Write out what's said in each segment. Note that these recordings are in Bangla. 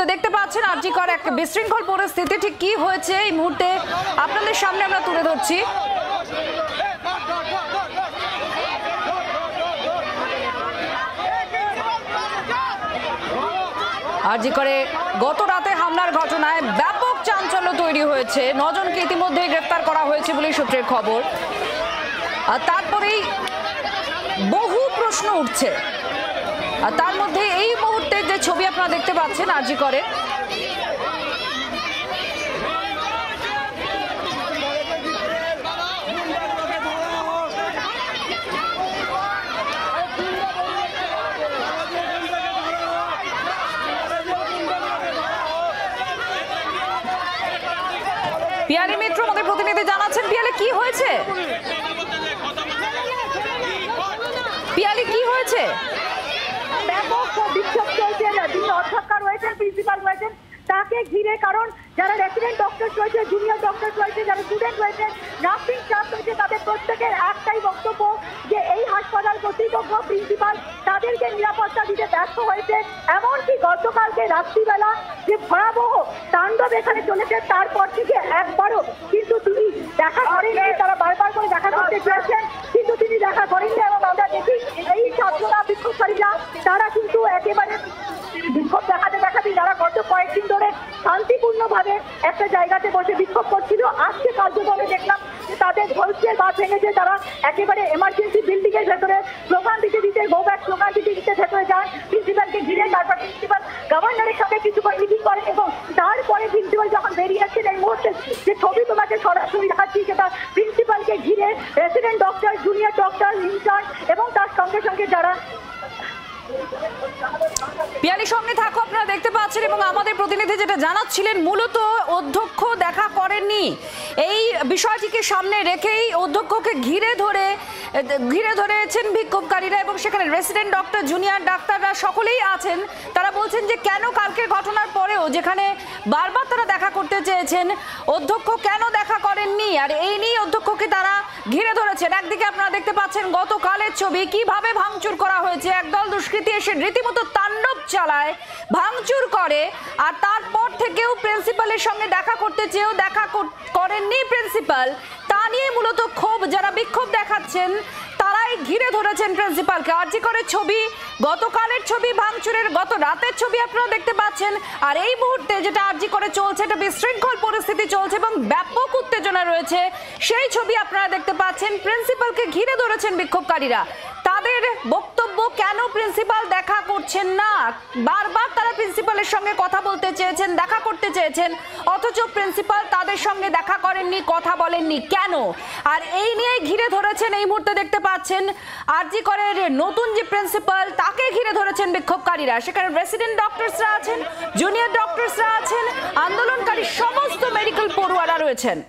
মুহূর্তে দেখতে পাচ্ছেন আরজিকর এক বিশৃঙ্খল পরিস্থিতি, ঠিক কি হয়েছে এই মুহূর্তে আপনাদের সামনে আমরা তুলে ধরছি। আরজিকরে গত রাতে হামলার ঘটনায় ব্যাপক চাঞ্চল্য তৈরি হয়েছে। 9 জনকে ইতিমধ্যে গ্রেফতার করা হয়েছে বলে সূত্রের খবর। আর তারপরেই বহু প্রশ্ন উঠছে, আর তার মধ্যে এই মুহূর্তে যে ছবি আপনারা দেখতে পাচ্ছেন আরজিকরে, পিয়ালি মিত্র আমাদের প্রতিনিধি জানাচ্ছেন। পিয়ালি, কি হয়েছে? পিয়ালি, কি হয়েছে? ব্যাপক বিক্ষোভ চলছে, যিনি অধ্যক্ষ রয়েছেন, প্রিন্সিপাল রয়েছেন, তাকে ঘিরে। কারণ যারা রেসিডেন্ট ডক্টর রয়েছে, জুনিয়র ডক্টর রয়েছে, যারা স্টুডেন্ট রয়েছে, নার্সিং স্টাফ রয়েছে, তাদের প্রত্যেকের একটাই বক্তব্য যে এই হাসপাতাল কর্তৃপক্ষ, প্রিন্সিপাল তাদেরকে নিরাপত্তা দিতে ব্যর্থ হয়েছে। এমনকি গতকালকে রাত্রিবেলা যে ভয়াবহ তাণ্ডব এখানে চলেছে, তারপর থেকে একবারও কিন্তু তিনি দেখা করেননি। তারা বারবার করে দেখা করতে চেয়েছেন, কিন্তু তিনি দেখা করেননি। এবং আমরা দেখি এই ছাত্ররা, বিক্ষোভকারীরা, তারা কিন্তু একেবারে বিক্ষোভ দেখাতে যারা গত কয়েকদিন ধরে শান্তিপূর্ণভাবে একটা জায়গাতে বসে বিক্ষোভ করছিল, আজকে কার্যক্রমে দেখলাম যে তাদের ধৈর্যের বাঁধ ভেঙেছে। তারা একেবারে এমার্জেন্সি বিল্ডিং এর ভেতরে স্লোগান দিতে গো ব্যাক স্লোগান দিতে ভেতরে যান, প্রিন্সিপালকে ঘিরে। তারপর প্রিন্সিপাল গভর্নরের সঙ্গে কিছুক্ষণ মিটিং করেন এবং তারপরে প্রিন্সিপাল যখন বেরিয়ে আসছেন, এই মুহূর্তে যে ছবি তোমাকে সরাসরি দেখাচ্ছি, সেটা প্রিন্সিপালকে ঘিরে resident doctor, junior doctor, intern এবং তার সঙ্গে সঙ্গে যারা। পিয়ালির সঙ্গে থাকো, আপনারা দেখতে পাচ্ছেন। এবং আমাদের প্রতিনিধি যেটা জানাচ্ছিলেন, মূলত অধ্যক্ষ দেখা করেননি, এই বিষয়টিকে সামনে রেখেই অধ্যক্ষকে ঘিরে ধরেছেন বিক্ষোভকারীরা। এবং সেখানে রেসিডেন্ট ডক্টর, জুনিয়র ডাক্তাররা সকলেই আছেন। তারা বলছেন যে কেন কালকের ঘটনার পরেও, যেখানে বারবার তারা দেখা করতে চেয়েছেন, অধ্যক্ষ কেন দেখা করেননি। আর এই নিয়ে অধ্যক্ষকে তারা ঘিরে ধরেছেন। একদিকে আপনারা দেখতে পাচ্ছেন গতকালের ছবি, কিভাবে ভাঙচুর করা হয়েছে। একদল দুষ্কৃতী এসে রীতিমতো তাণ্ডব চালায়, ভাঙচুর করে। আর তারপর থেকেও প্রিন্সিপালের সঙ্গে দেখা করতে চেয়েও দেখা করেননি প্রিন্সিপাল। তা নিয়ে মূলত ক্ষোভ, যারা বিক্ষোভ দেখাচ্ছেন তারাই ঘিরে ধরেছেন প্রিন্সিপালকে। আরজিকরের ছবি, গতকালের ছবি, ভাঙচুরের গত রাতের ছবি আপনারা দেখতে পাচ্ছেন। আর এই মুহূর্তে যেটা আরজিকরে চলছে, এটা বিশৃঙ্খল পরিস্থিতি চলছে এবং ব্যাপক উত্তেজনা রয়েছে, সেই ছবি আপনারা দেখতে পাচ্ছেন। প্রিন্সিপালকে ঘিরে ধরেছেন বিক্ষোভকারীরা। তাদের বক্তব্য, কেন প্রিন্সিপাল দেখা করছেন না। বারবার তারা প্রিন্সিপালের সঙ্গে কথা বলতে চেয়েছেন, দেখা করতে চেয়েছেন, অথচ প্রিন্সিপাল তাদের সঙ্গে দেখা করেননি, কথা বলেননি কেন। আর এই নিয়েই ঘিরে ধরেছেন এই মুহূর্তে দেখতে পাচ্ছেন আরজিকরের নতুন যে প্রিন্সিপাল, তাকে ঘিরে ধরেছেন বিক্ষোভকারীরা। সেখানে রেসিডেন্ট ডক্টরসরা আছেন, জুনিয়র ডক্টরসরা আছেন, আন্দোলনকারী সমস্ত মেডিকেল পড়ুয়ারা রয়েছেন।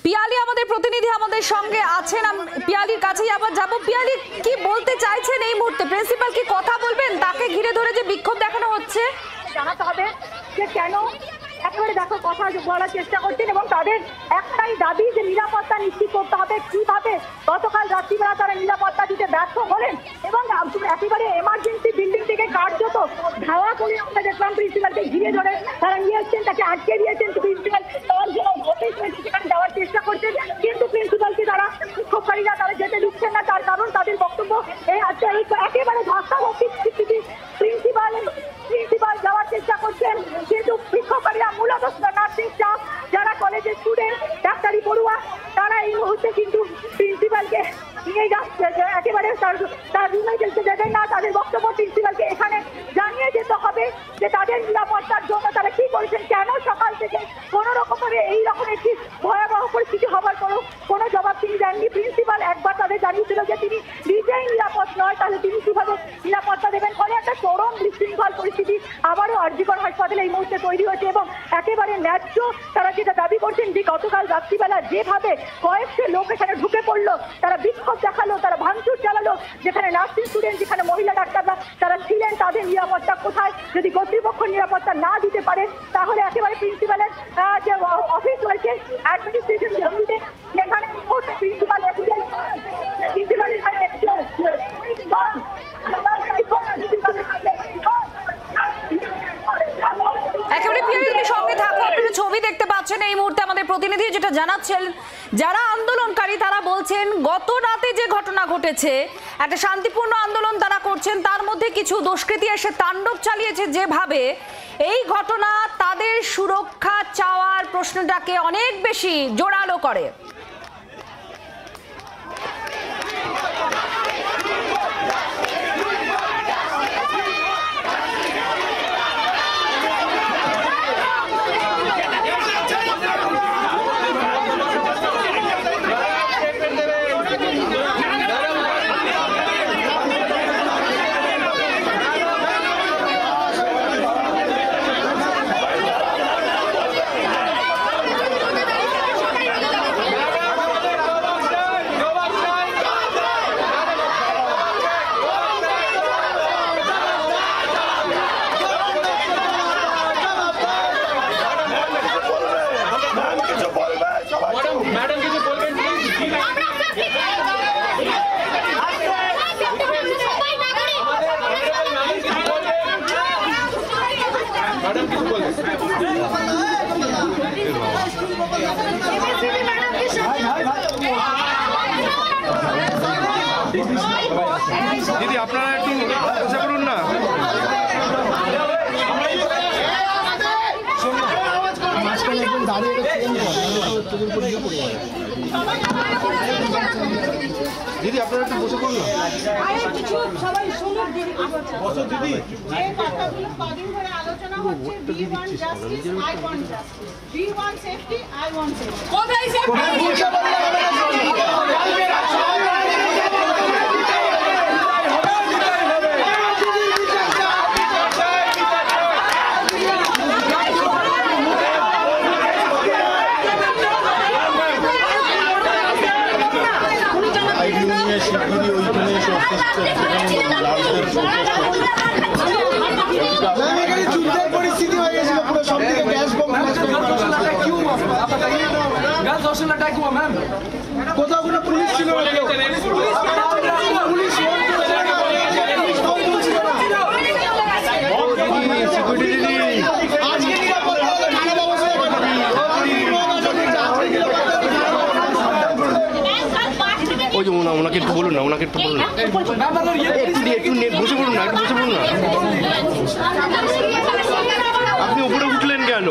পিয়ালি আমাদের প্রতিনিধি আমাদের সঙ্গে আছেন, পিয়ালির কাছেই আবার যাব। পিয়ালি, কি বলতে চাইছেন এই মুহূর্তে? প্রিন্সিপাল কি কথা বলবেন? তাকে ঘিরে ধরে যে বিক্ষোভ দেখানো হচ্ছে, জানাতে হবে যে কেন একেবারে দেখো কথা বলার চেষ্টা করছেন। এবং তাদের একটাই দাবি যে নিরাপত্তা নিশ্চিত করতে হবে। কিভাবে গতকাল রাত্রিবেলা তারা নিরাপত্তা দিতে ব্যর্থ হলেন এবং একেবারে এমার্জেন্সি বিল্ডিং থেকে কার্যত ধাওয়া করে আমরা দেখলাম প্রিন্সিপালকে ঘিরে ধরে তারা নিয়ে এসছেন, তাকে আটকে দিয়েছেন। প্রিন্সিপাল তার জন্য সেখানে যাওয়ার চেষ্টা করছেন, কিন্তু প্রিন্সিপালকে তারা, বিক্ষোভকারীরা তারা যেতে দিচ্ছেন না। তার কারণ তাদের বক্তব্য এই একেবারে ধাক্কাধাক্কি পরিস্থিতি। প্রিন্সিপাল যাওয়ার চেষ্টা করছেন, কিন্তু বিক্ষোভকারীরা মূলত নার্সিং স্টাফ, যারা কলেজের স্টুডেন্ট, ডাক্তারি পড়ুয়া, তারা এই মুহূর্তে কিন্তু প্রিন্সিপালকে নিয়ে যাচ্ছে, একেবারে তার রুমে যেতে দেবেন না। তাদের বক্তব্য প্রিন্সিপালকে এখানে জানিয়ে যেতে হবে যে তাদের নিরাপত্তার জন্য তারা কি করেছেন, কেন সকাল থেকে কোনো রকমের এইরকম একটি ভয়াবহ পরিস্থিতি হবার পরও কোনো জবাব তিনি দেননি। প্রিন্সিপাল একবার তাদের জানিয়েছিল যে তিনি নিজেই নিরাপদ নয়, তাহলে তিনি কিভাবে নিরাপত্তা দেবেন। ফলে একটা চরম বিশৃঙ্খল পরিস্থিতি আবারও আরজিকর হাসপাতালে এই মুহূর্তে তৈরি হয়েছে। এবং একেবারে ন্যায্য তারা যেটা দাবি করছেন যে গতকাল রাত্রিবেলা যেভাবে কয়েকশো লোক এখানে ঢুকে পড়লো, তারা বিক্ষোভ দেখালো, তারা ভাঙচুর চালালো, যেখানে নার্সিং স্টুডেন্ট, যেখানে মহিলা ডাক্তাররা তারা ছিলেন, তাদের নিরাপত্তা কোথায়? যদি কর্তৃপক্ষ নিরাপত্তা না দিতে পারে, তাহলে একেবারে প্রিন্সিপালের যে অফিস রয়েছে অ্যাডমিনিস্ট্রেশন জমিতে, সেখানে প্রিন্সিপাল একেবারে প্রিয় সঙ্গে থাকো, আপনারা ছবি দেখতে পাচ্ছেন এই মুহূর্তে আমাদের প্রতিনিধি যেটা জানাচ্ছেন, যারা আন্দোলনকারী তারা বলছেন গত রাতে যে ঘটনা ঘটেছে, একটা শান্তিপূর্ণ আন্দোলন তারা করছেন, তার মধ্যে কিছু দুষ্কৃতী এসে তাণ্ডব চালিয়েছে যেভাবে, এই ঘটনা তাদের সুরক্ষা চাওয়ার প্রশ্নটাকে অনেক বেশি জোরালো করে। দিদি আপনারা একটু চেষ্টা করুন না। দিদি আপনারা একটু বসে করুন না। সবাই শুনুন দিদি, যে কথাগুলো কদিন ধরে আলোচনা হচ্ছে, we want justice, I want justice, we want safety, I want safety। কোথায় পরিস্থিতি হয়ে গেছিল পুরো, সব থেকে গ্যাস বোম কোথাও কোনো পুলিশ ছিল না, পুলিশ ওই যে ওনাকে একটু বলুন না, ওনাকে একটু বলুন না, একটু বসে পড়ুন না, একটু বসে পড়ুন না। আপনি উপরে উঠলেন কেন?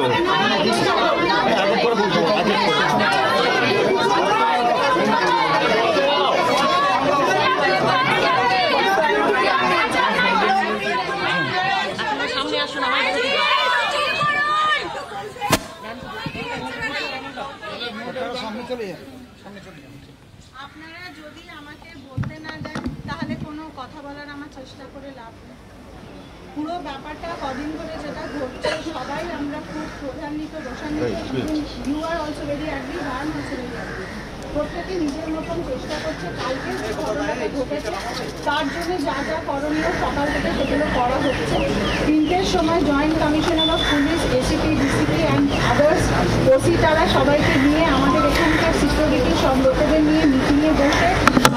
আপনারা যদি আমাকে বলতে না দেন তাহলে কোনো কথা বলার আমার চেষ্টা করে লাভ নেই। পুরো ব্যাপারটা কদিন ধরে যেটা ঘটছে, সবাই আমরা খুব প্রধান্বিত, রোষান্বিত। You are also very agree, I am also very agree. প্রত্যেকে নিজের মতন চেষ্টা করছে। কালকে যে ঘটনাটা ঘটেছে তার জন্য যা যা করণীয় সকাল থেকে সেগুলো করা হচ্ছে। 3টের সময় joint commissioner of police, ACP, DCP and others OC তারা সবাইকে নিয়ে আমাদের এখানকার সিকিউরিটি সব লোকেদের নিয়ে মিটিংয়ে বসে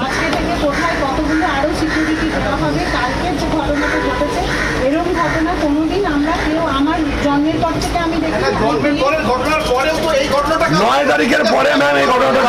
আজকে থেকে কোথায় কতগুলো আরও সিকিউরিটি দেওয়া হবে। কালকের যে ঘটনাটা ঘটেছে, এরকম ঘটনা কোনোদিন আমরা কেউ, আমার জন্মের পর থেকে আমি দেখি 9 তারিখের পরে ম্যাম এই ঘটনাটা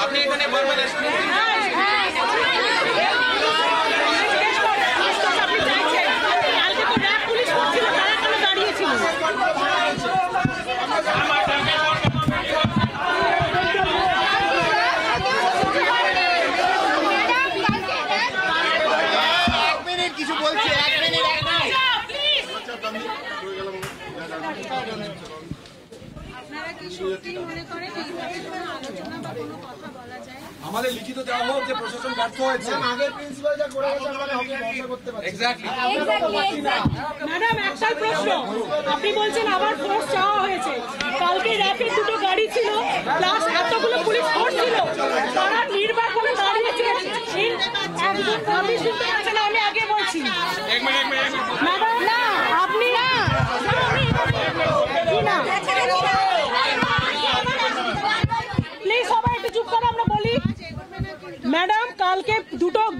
আপনি এখানে বলবেন পুলিশ সত্যি মনে করেন এইভাবে কোনো আলোচনা বা কোনো কথা বলা যায়? আমাদের লিখিত দেওয়া হোক যে প্রশাসন ব্যর্থ হয়েছে। আগের প্রিন্সিপাল যা করে গেছে আমরা ভরসা করতে পারছি। এক্স্যাক্টলি। ম্যাডাম একটাই প্রশ্ন, আপনি বলছেন আবার ফোর্স চাওয়া হয়েছে, কালকে র্যাপিড দুটো গাড়ি ছিল প্লাস এতগুলো পুলিশ ফোর্স ছিল, তারা নির্বাক করে দাঁড়িয়েছে। আপনি শুনতে পাচ্ছেন না, আমি আগে বলছি ম্যাডাম না আপনি না প্লিজ সবাই একটু চুপ করে আমরা বলি। ম্যাডাম কালকে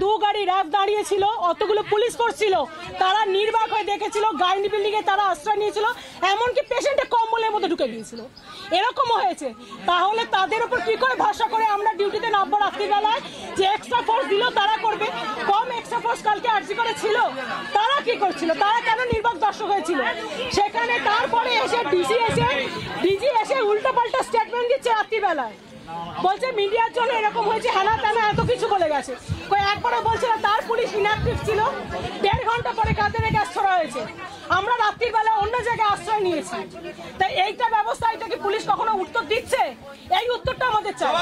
দু গাড়ি র্যাব দাঁড়িয়েছিল, অতগুলো পুলিশ ফোর্স ছিল, তারা নির্বাক হয়ে দেখেছিল, গাইনি বিল্ডিং এ তারা আশ্রয় নিয়েছিল, এমনকি পেশেন্টে কম্বলের মধ্যে ঢুকে গিয়েছিল, এরকমও হয়েছে। তাহলে তাদের উপর কি করে ভরসা করে আমরা ডিউটিতে নামবো রাত্রিবেলায় যে এক্সট্রা ফোর্স দিল তারা করবে? কম এক্সট্রা ফোর্স কালকে আরজি করে ছিল, তারা কি করছিল? তারা কেন নির্বাক দর্শক হয়েছিল সেখানে? তারপরে এসে ডিজি এসে উল্টো পাল্টা স্টেটমেন্ট দিচ্ছে রাত্রিবেলায়, বলছে মিডিয়ার জন্য এরকম হয়েছে, হানা টানা এত কিছু বলে গেছে। একবারও বলছে না তার পুলিশ ইনঅ্যাক্টিভ ছিল, 1.5 ঘন্টা পরে কাঁধে গ্যাস ছড়া হয়েছে। আমরা রাত্রির বেলা অন্য জায়গায় আশ্রয় নিয়েছি, তাই এইটা ব্যবস্থা, এটা কি পুলিশ কখনো উত্তর দিচ্ছে? এই উত্তরটা আমাদের চাই।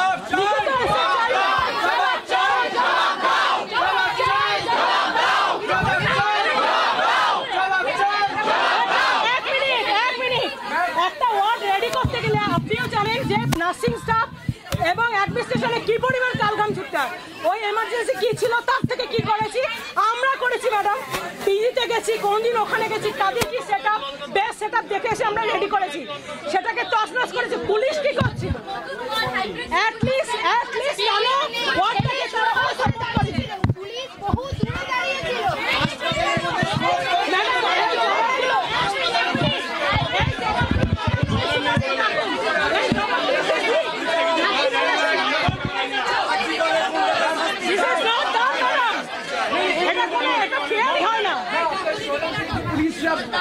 একটা ওয়ার্ড রেডি করতে গেলে আপনিও জানেন যে নার্সিং স্টাফ এবং অ্যাডমিনিস্ট্রেশনে কি পরিমাণ কালঘাম ছুটতে হয়। ওই এমার্জেন্সি কি ছিল তার থেকে কি করেছি আমরা করেছি ম্যাডাম, পিজিতে গেছি, কোনদিন ওখানে গেছি, তাদের কি set up best set up দেখে এসে আমরা রেডি করেছি, সেটাকে তছনছ করেছি। পুলিশ কি করছিল? অ্যাটলিস্ট জানো ওয়ার্ডটাকে তারা সাপোর্ট করেছে। পুলিশ বহু দূরে দাঁড়িয়েছিল ম্যাডাম।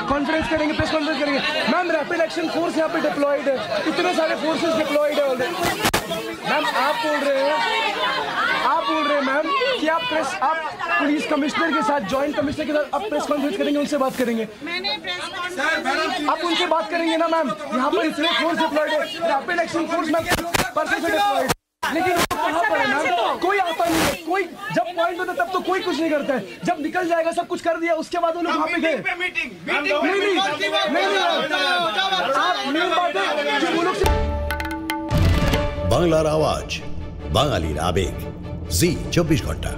कॉन्फ्रेंस करेंगे, प्रेस कॉन्फ्रेंस करेंगे। मैम रैपिड एक्शन फोर्स यहाँ पे डिप्लॉयड है, इतने सारे फोर्सेस डिप्लॉयड है ऑलरेडी। मैम आप बोल रहे हैं मैम कि आप पुलिस कमिश्नर के साथ, जॉइंट कमिश्नर के साथ आप प्रेस कॉन्फ्रेंस करेंगे, उनसे बात करेंगे। मैंने प्रेस कॉन्फ्रेंस आप उनसे बात करेंगे ना मैम? यहाँ पर इतने फोर्स डिप्लॉयड है, रैपिड एक्शन फोर्स मैम परसों से डिप्लॉयड, लेकिन कहाँ पर है मैम? कोई आता नहीं है, कोई जब पॉइंट होता तब तो कोई कुछ नहीं करता है, जब निकल जाएगा सब कुछ कर दिया उसके बाद वो लोग वहाँ पे गए। नहीं आप मेन बात है कि वो लोग বাংলার আওয়াজ, বাঙালির আবেগ, জি 24 ঘন্টা।